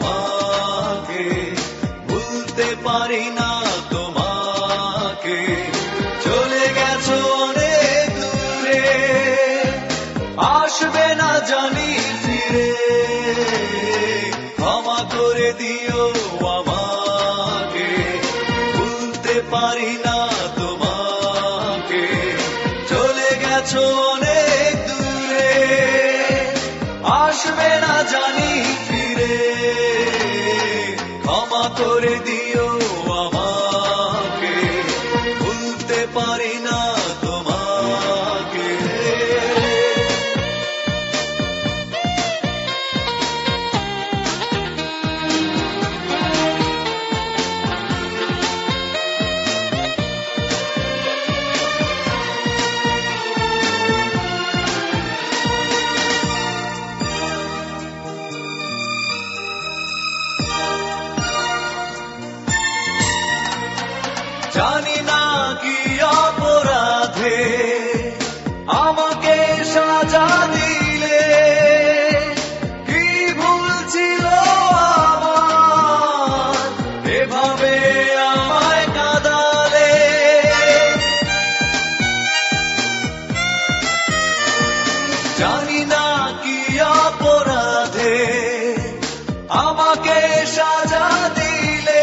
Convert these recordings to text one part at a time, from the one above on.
আমাকে, ভুলতে পারি না তোমাকে। চলে গেছো অনেক দূরে, আসবে না জানি ফিরে, ক্ষমা করে দিও আমাকে, ভুলতে পারি না তোমাকে। চলে গেছো অনেক দূরে, আসবে না জানি ফিরে, ক্ষমা করে দিও আমাকে, ভুলতে পারি না তোমাকে। জানি না কি অপরাধে আমাকে সাজা দিলে, কি ভুল ছিল আমার এভাবে আমায় কাঁদালে। জানি না কি অপরাধে আমাকে সাজা দিলে,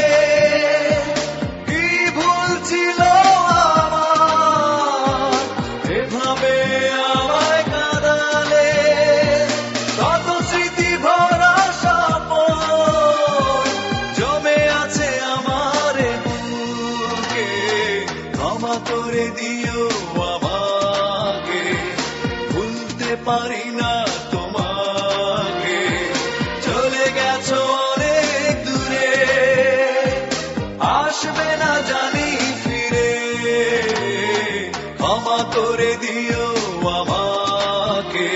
ছিল আমার এভাবে আমায় কাঁদালে। কত স্মৃতি ভরা স্বপ্ন জমে আছে আমার বুকে, ক্ষমা করে দিও আমাকে, ভুলতে পারি না তোমাকে। চলে গেছো অনেক দূরে, আসবে না জানি ফিরে, ক্ষমা করে দিও আমাকে,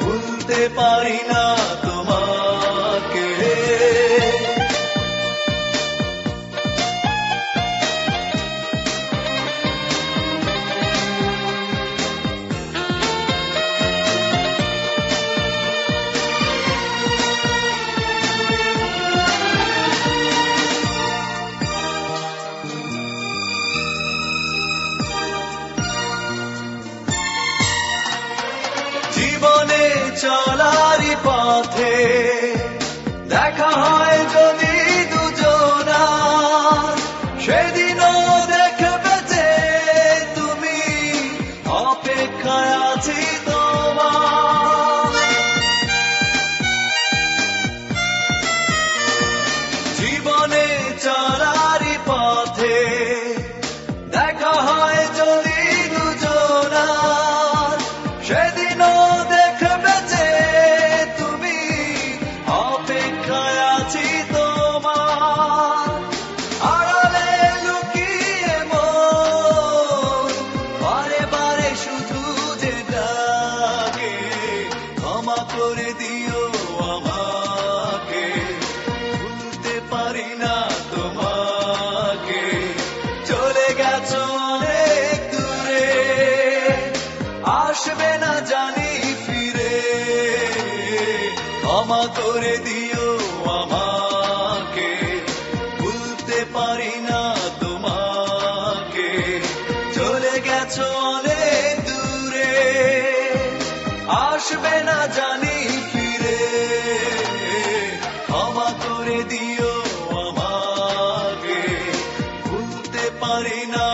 ভুলতে পারি না তোমাকে। জীবনে চলারই পথে দেখা হয় যদি দুজনার, সেদিনও দেখবে যে তুমি, অপেক্ষায় আছি তোমার। জীবনে চলারই পথে দেখা হয় যদি দুজনার, সেদিনও দেখবে যে তুমি, অপেক্ষায় আছি তোমার। আড়ালে লুকিয়ে মন বারে বারে শুধু যে ডাকে, ক্ষমা করে দিও আমাকে, ভুলতে পারি না তোমাকে। চলে গেছো অনেক দূরে, আসবে না জানি ফিরে, ক্ষমা করে দিও আমাকে, ভুলতে পারি না তোমাকে। চলে গেছো অনেক দূরে, আসবে না জানি ফিরে, ক্ষমা করে দিও আমাকে, ভুলতে পারি না।